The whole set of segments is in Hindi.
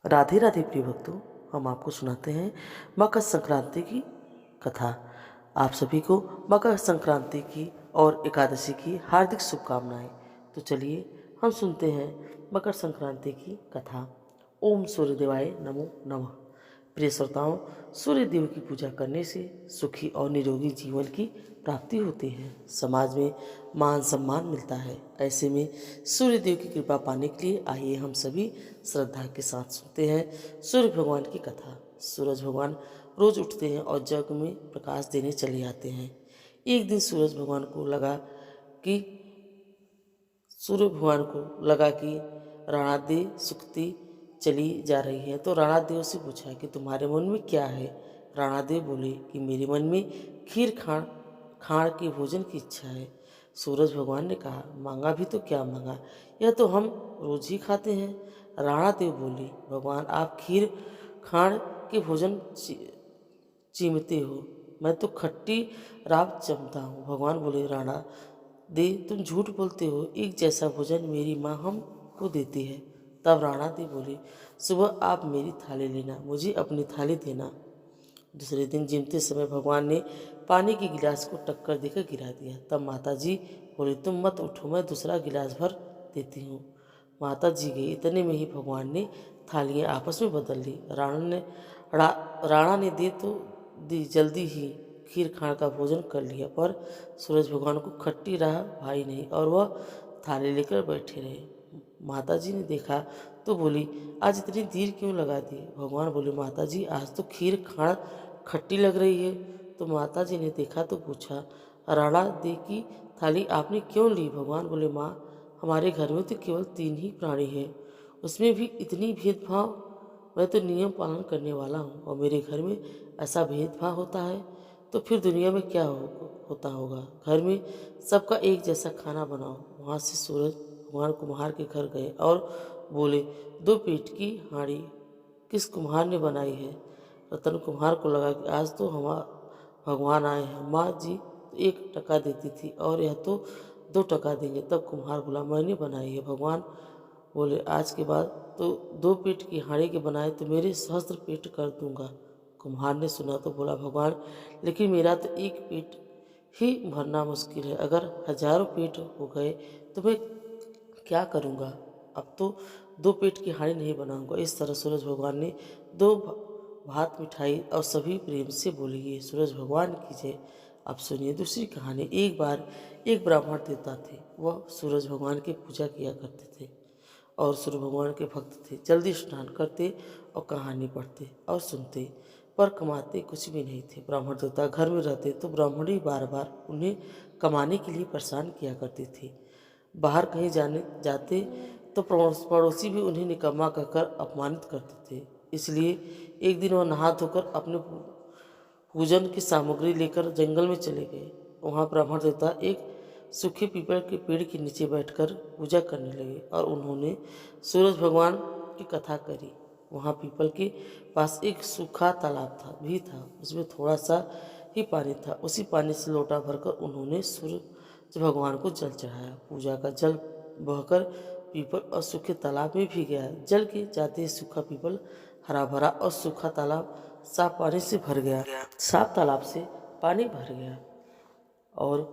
राधे राधे प्रिय भक्तों, हम आपको सुनाते हैं मकर संक्रांति की कथा। आप सभी को मकर संक्रांति की और एकादशी की हार्दिक शुभकामनाएं। तो चलिए हम सुनते हैं मकर संक्रांति की कथा। ओम सूर्यदेवाय नमो नमः। प्रिय श्रोताओं, सूर्य देव की पूजा करने से सुखी और निरोगी जीवन की प्राप्ति होती है। समाज में मान सम्मान मिलता है। ऐसे में सूर्य देव की कृपा पाने के लिए आइए हम सभी श्रद्धा के साथ सुनते हैं सूर्य भगवान की कथा। सूरज भगवान रोज उठते हैं और जग में प्रकाश देने चले जाते हैं। एक दिन कि सूर्य भगवान को लगा कि राणादेव सुखती चली जा रही है, तो राणादेव से पूछा कि तुम्हारे मन में क्या है। राणादेव बोले कि मेरे मन में खीर खाण खाण के भोजन की इच्छा है। सूरज भगवान ने कहा, मांगा भी तो क्या मांगा, यह तो हम रोज ही खाते हैं। राणादेव बोली, भगवान आप खीर खाण के भोजन चीमते हो, मैं तो खट्टी राब जमता हूँ। भगवान बोले, राणा दे तुम झूठ बोलते हो, एक जैसा भोजन मेरी माँ हमको देती है। तब राणा दे बोली, सुबह आप मेरी थाली लेना, मुझे अपनी थाली देना। दूसरे दिन जिमते समय भगवान ने पानी के गिलास को टक्कर देकर गिरा दिया। तब माता जी बोली, तुम मत उठो, मैं दूसरा गिलास भर देती हूँ। माता जी गई। इतने में ही भगवान ने थालियाँ आपस में बदल ली। राणा ने दे तो दी, जल्दी ही खीर खाण का भोजन कर लिया, पर सूरज भगवान को खट्टी राह भाई नहीं और वह थाली लेकर बैठे रहे। माता जी ने देखा तो बोली, आज इतनी देर क्यों लगा दी। भगवान बोले, माता जी आज तो खीर खाण खट्टी लग रही है। तो माता जी ने देखा तो पूछा, राणा दे की थाली आपने क्यों ली। भगवान बोले, माँ हमारे घर में तो केवल 3 ही प्राणी हैं, उसमें भी इतनी भेदभाव। मैं तो नियम पालन करने वाला हूँ और मेरे घर में ऐसा भेदभाव होता है तो फिर दुनिया में क्या होता होगा। घर में सबका एक जैसा खाना बनाओ। वहाँ से सूरज भगवान कुम्हार के घर गए और बोले, 2 पेट की हांडी किस कुम्हार ने बनाई है। रतन कुम्हार को लगा कि आज तो हम भगवान आए हैं। माँ जी तो 1 टका देती थी और यह तो 2 टका देंगे। तब कुम्हार बोला, मैंने बनाई है। भगवान बोले, आज के बाद तो 2 पेट की हांडी के बनाए तो मेरे सहस्त्र पेट कर दूंगा। कुम्हार ने सुना तो बोला, भगवान लेकिन मेरा तो 1 पेट ही भरना मुश्किल है, अगर हजारों पेट हो गए तो मैं क्या करूँगा। अब तो 2 पेट की हांडी नहीं बनाऊंगा। इस तरह सूरज भगवान ने 2 भात मिठाई और सभी प्रेम से बोली, ये सूरज भगवान की जय। अब सुनिए दूसरी कहानी। एक बार एक ब्राह्मण देवता थे। वह सूरज भगवान की पूजा किया करते थे और सूर्य भगवान के भक्त थे। जल्दी स्नान करते और कहानी पढ़ते और सुनते, पर कमाते कुछ भी नहीं थे। ब्राह्मण देवता घर में रहते तो ब्राह्मणी बार बार उन्हें कमाने के लिए परेशान किया करती थी। बाहर कहीं जाने जाते तो पड़ोसी भी उन्हें निकम्मा कहकर अपमानित करते थे। इसलिए एक दिन वह नहा धोकर अपने पूजन की सामग्री लेकर जंगल में चले गए। वहाँ ब्राह्मण देवता एक सूखे पीपल के पेड़ के नीचे बैठकर पूजा करने लगे और उन्होंने सूरज भगवान की कथा करी। वहाँ पीपल के पास एक सूखा तालाब था, उसमें थोड़ा सा ही पानी था। उसी पानी से लोटा भरकर उन्होंने सूरज भगवान को जल चढ़ाया। पूजा का जल बहकर पीपल और सूखे तालाब में भी गया। जल के जाते ही सूखा पीपल हरा भरा और सूखा तालाब साफ पानी से भर गया। साफ तालाब से पानी भर गया और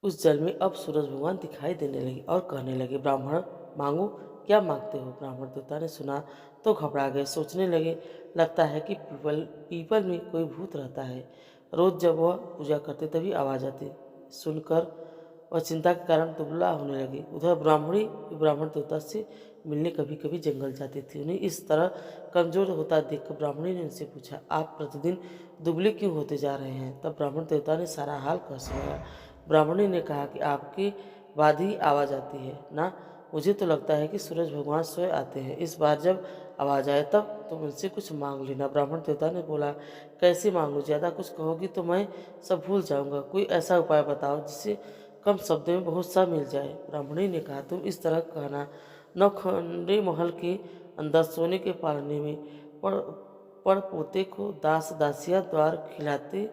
उस जल में अब सूरज भगवान दिखाई देने लगे और कहने लगे, ब्राह्मण मांगो, क्या मांगते हो। ब्राह्मण देवता ने सुना तो घबरा गए। सोचने लगे, लगता है कि पीपल में कोई भूत रहता है। रोज जब वह पूजा करते तभी आवाज आती। सुनकर वह चिंता के कारण दुबला होने लगे। उधर ब्राह्मणी ब्राह्मण देवता से मिलने कभी कभी जंगल जाती थी। उन्हें इस तरह कमजोर होता देखकर ब्राह्मणी ने उनसे पूछा, आप प्रतिदिन दुबले क्यों होते जा रहे हैं। तब ब्राह्मण देवता ने सारा हाल कह सुनाया। ब्राह्मणी ने कहा कि आपके बाद ही आवाज़ आती है ना, मुझे तो लगता है कि सूरज भगवान स्वयं आते हैं। इस बार जब आवाज़ आए तब तुम उनसे कुछ मांग लेना। ब्राह्मण देवता ने बोला, कैसे मांगूं, ज़्यादा कुछ कहोगी तो मैं सब भूल जाऊंगा। कोई ऐसा उपाय बताओ जिससे कम शब्द में बहुत सा मिल जाए। ब्राह्मणी ने कहा, तुम इस तरह कहना, नौखंडे महल के अंदर सोने के पालने में पड़ पोते को दास दासियां द्वार खिलाते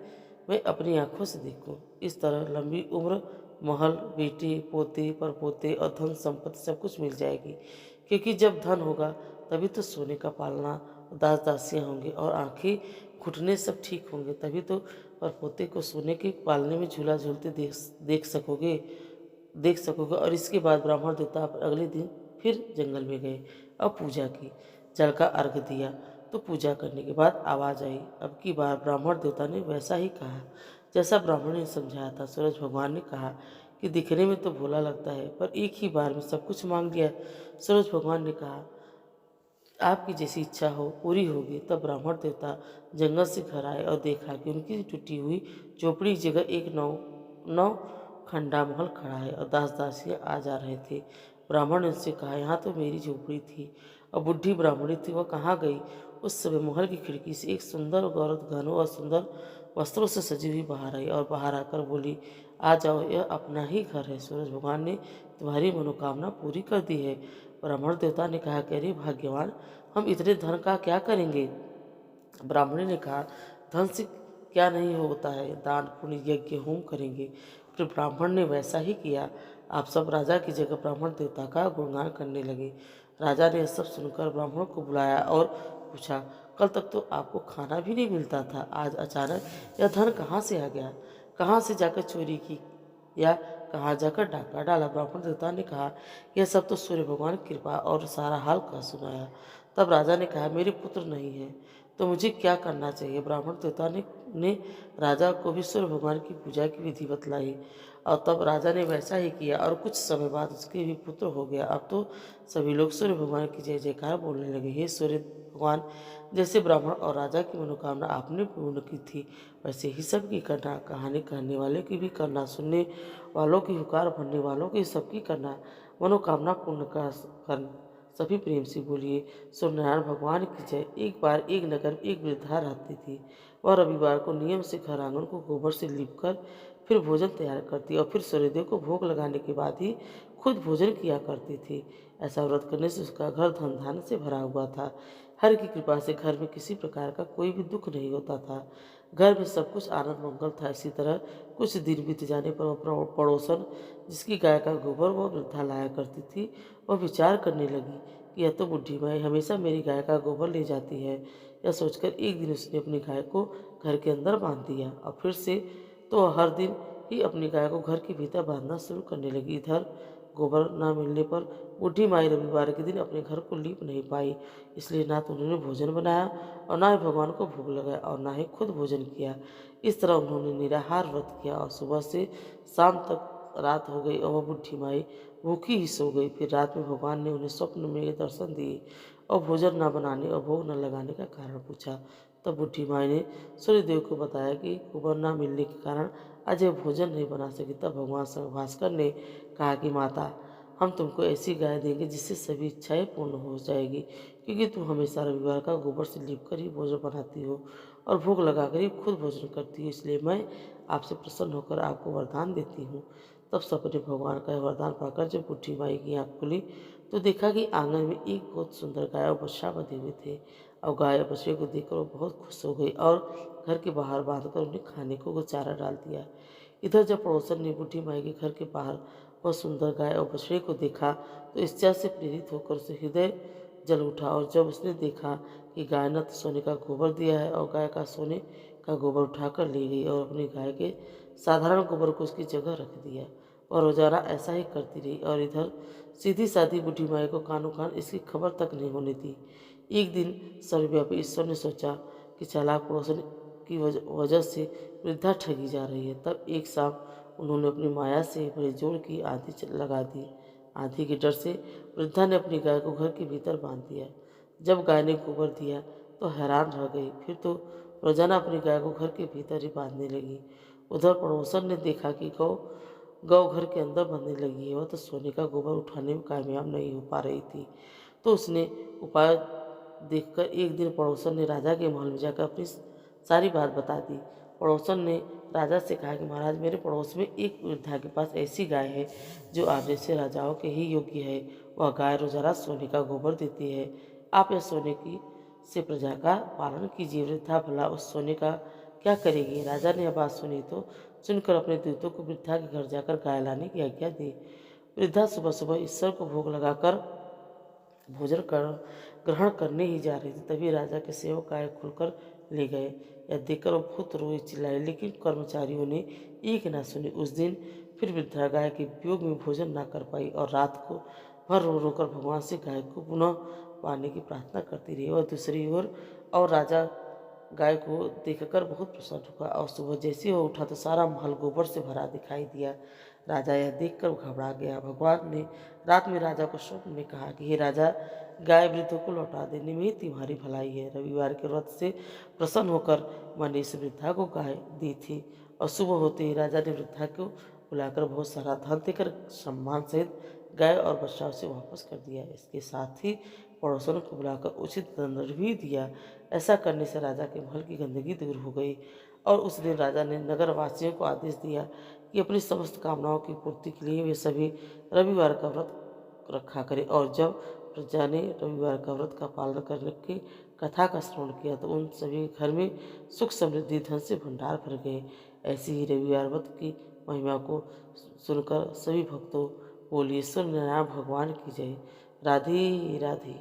मैं अपनी आंखों से देखूं। इस तरह लंबी उम्र, महल, बेटे, पोते, परपोते और धन संपत्ति सब कुछ मिल जाएगी, क्योंकि जब धन होगा तभी तो सोने का पालना, दास दासियाँ होंगे और आंखें घुटने सब ठीक होंगे, तभी तो परपोते को सोने के पालने में झूला झूलते देख सकोगे। और इसके बाद ब्राह्मण देवता अगले दिन फिर जंगल में गए। अब पूजा की, जल का अर्घ दिया। तो पूजा करने के बाद आवाज आई। अब की बार ब्राह्मण देवता ने वैसा ही कहा जैसा ब्राह्मण ने समझाया था। सूरज भगवान ने कहा कि दिखने में तो भोला लगता है, पर एक ही बार में सब कुछ मांग लिया। सूरज भगवान ने कहा, आपकी जैसी इच्छा हो पूरी होगी। तब ब्राह्मण देवता जंगल से घर आए और देखा कि उनकी टूटी हुई झोपड़ी की जगह एक नौ नौ खंडा महल खड़ा है और दास दासियां आ जा रहे थे। ब्राह्मण ने उनसे कहा, यहाँ तो मेरी झोपड़ी थी और बुढ़ी ब्राह्मणी थी, वह कहाँ गई? उस समय महल की खिड़की से एक सुंदर औरत घनों और सुंदर वस्त्रों से सजी हुई बाहर आई और बाहर आकर बोली, आ जाओ, यह अपना ही घर है। सूरज भगवान ने तुम्हारी मनोकामना पूरी कर दी है। ब्राह्मण देवता ने कहा कि अरे भाग्यवान, हम इतने धन का क्या करेंगे? ब्राह्मणी ने कहा, धन से क्या नहीं होता है, दान पुण्य यज्ञ होम करेंगे। फिर ब्राह्मण ने वैसा ही किया। आप सब राजा की जगह ब्राह्मण देवता का गुणगान करने लगे। राजा ने यह सब सुनकर ब्राह्मण को बुलाया और पूछा, कल तक तो आपको खाना भी नहीं मिलता था, आज अचानक यह धन कहाँ से आ गया? कहाँ से जाकर चोरी की या कहाँ जाकर डाका डाला? ब्राह्मण देवता ने कहा, यह सब तो सूर्य भगवान की कृपा और सारा हाल कह सुनाया। तब राजा ने कहा, मेरे पुत्र नहीं है तो मुझे क्या करना चाहिए? ब्राह्मण देवता ने राजा को भी सूर्य भगवान की पूजा की विधि बतलाई और तब राजा ने वैसा ही किया और कुछ समय बाद उसके भी पुत्र हो गया। अब तो सभी लोग सूर्य भगवान की जय जयकार बोलने लगे। हे सूर्य भगवान, जैसे ब्राह्मण और राजा की मनोकामना आपने पूर्ण की थी, वैसे ही सबकी करना, कहानी कहने वाले की भी करना, सुनने वालों की, हुकार भरने वालों की सबकी करना, मनोकामना पूर्ण कर। सभी प्रेम से बोलिए, सूर्यनारायण भगवान की जय। एक बार एक नगर में एक वृद्धा रहती थी। वह रविवार को नियम से घर आंगन को गोबर से लीपकर फिर भोजन तैयार करती और फिर सूर्यदेव को भोग लगाने के बाद ही खुद भोजन किया करती थी। ऐसा व्रत करने से उसका घर धन धान्य से भरा हुआ था। हर की कृपा से घर में किसी प्रकार का कोई भी दुख नहीं होता था। घर में सब कुछ आनंद मंगल था। इसी तरह कुछ दिन बीत जाने पर वह पड़ोसन, जिसकी गाय का गोबर वह वृद्धा लाया करती थी, वह विचार करने लगी कि यह तो बुढ़ी माई हमेशा मेरी गाय का गोबर ले जाती है। यह सोचकर एक दिन उसने अपनी गाय को घर के अंदर बांध दिया और फिर से तो वह हर दिन ही अपनी गाय को घर के भीतर बांधना शुरू करने लगी। इधर गोबर न मिलने पर बूढ़ी माई रविवार के दिन अपने घर को लीप नहीं पाई, इसलिए ना तो उन्होंने भोजन बनाया और ना ही भगवान को भोग लगाया और ना ही खुद भोजन किया। इस तरह उन्होंने निराहार व्रत किया और सुबह से शाम तक रात हो गई और वह बूढ़ी माई भूखी ही सो गई। फिर रात में भगवान ने उन्हें स्वप्न में दर्शन दिए और भोजन न बनाने और भोग न लगाने का कारण पूछा। तब बूढ़ी माई ने सूर्यदेव को बताया कि गोबर न मिलने के कारण आज वह भोजन नहीं बना सकी। तब भगवान भास्कर ने कहा कि माता, हम तुमको ऐसी गाय देंगे जिससे सभी इच्छाएं पूर्ण हो जाएगी, क्योंकि तुम हमेशा रविवार का गोबर से लीप कर ही भोजन बनाती हो और भोग लगाकर ही खुद भोजन करती हो, इसलिए मैं आपसे प्रसन्न होकर आपको वरदान देती हूँ। तब सबने भगवान का वरदान पाकर जब बूढ़ी माई की आँख खुली तो देखा कि आंगन में एक बहुत सुंदर गाय और बछड़ा बंधे हुए थे और गाय और बछड़े को देखकर वो बहुत खुश हो गई और घर के बाहर बांधकर उन्हें खाने को चारा डाल दिया। इधर जब पड़ोसन ने बूढ़ी माई के घर के बाहर वह सुंदर गाय और बछड़े को देखा तो इच्छा से प्रेरित होकर उसे हृदय जल उठा और जब उसने देखा कि गाय ने तो सोने का गोबर दिया है और गाय का सोने का गोबर उठाकर ले गई और अपनी गाय के साधारण गोबर को उसकी जगह रख दिया और रोजाना ऐसा ही करती रही और इधर सीधी सादी बूढ़ी माई को कानों कान इसकी खबर तक नहीं होने दी। एक दिन सर्वव्यापी ईश्वर ने सोचा कि चालाक पड़ोसन की वजह से वृद्धा ठगी जा रही है। तब एक शाम उन्होंने अपनी माया से बड़े जोर की आंधी लगा दी। आंधी के डर से वृद्धा ने अपनी गाय को घर के भीतर बांध दिया। जब गाय ने गोबर दिया तो हैरान रह गई, फिर तो रोजाना अपनी गाय को घर के भीतर ही बांधने लगी। उधर पड़ोसन ने देखा कि गौ गौ घर के अंदर बंधने लगी है, वह तो सोने का गोबर उठाने में कामयाब नहीं हो पा रही थी। तो उसने उपाय देखकर एक दिन पड़ोसन ने राजा के महल में जाकर अपनी सारी बात बता दी। पड़ोसन ने राजा से कहा कि महाराज, मेरे पड़ोस में एक वृद्धा के पास ऐसी गाय है जो आप जैसे राजाओं के ही योग्य है। वह गाय रोजाना सोने का गोबर देती है। आप यह सोने की से प्रजा का पालन कीजिए। वृद्धा भला उस सोने का क्या करेगी? राजा ने यह बात सुनी तो सुनकर अपने दूतों को वृद्धा के घर जाकर गाय लाने की आज्ञा दी। वृद्धा सुबह सुबह ईश्वर को भोग लगाकर भोजन कर ग्रहण करने ही जा रही थी, तभी राजा के सेवक गाय खुलकर ले गए। यह देखकर वो बहुत रोई चिल्लाई, लेकिन कर्मचारियों ने एक न सुनी। उस दिन फिर वृद्धा गाय के वियोग में भोजन न कर पाई और रात को भर रो रो कर भगवान से गाय को पुनः पाने की प्रार्थना करती रही। और दूसरी ओर और राजा गाय को देखकर बहुत प्रसन्न हुआ और सुबह जैसे ही वह उठा तो सारा महल गोबर से भरा दिखाई दिया। राजा यह देखकर घबरा गया। भगवान ने रात में राजा को स्वप्न में कहा कि हे राजा, गाय वृद्धों को लौटा देने में ही तुम्हारी भलाई है। रविवार के व्रत से प्रसन्न होकर मैंने इस वृद्धा को गाय दी थी। और सुबह होते ही राजा ने वृद्धा को बुलाकर बहुत सारा धन देकर सम्मान सहित गाय और बच्चा उसे वापस कर दिया। इसके साथ ही पड़ोसियों को बुलाकर उचित दंड भी दिया। ऐसा करने से राजा के महल की गंदगी दूर हो गई। और उस दिन राजा ने नगर वासियों को आदेश दिया कि अपनी समस्त कामनाओं की पूर्ति के लिए वे सभी रविवार का व्रत रखा करें। और जब प्रजा ने रविवार का व्रत का पालन करने की कथा का श्रवण किया तो उन सभी घर में सुख समृद्धि धन से भंडार भर गए। ऐसी ही रविवार व्रत की महिमा को सुनकर सभी भक्तों बोलिए सूर्यनारायण भगवान की जय। राधे राधे।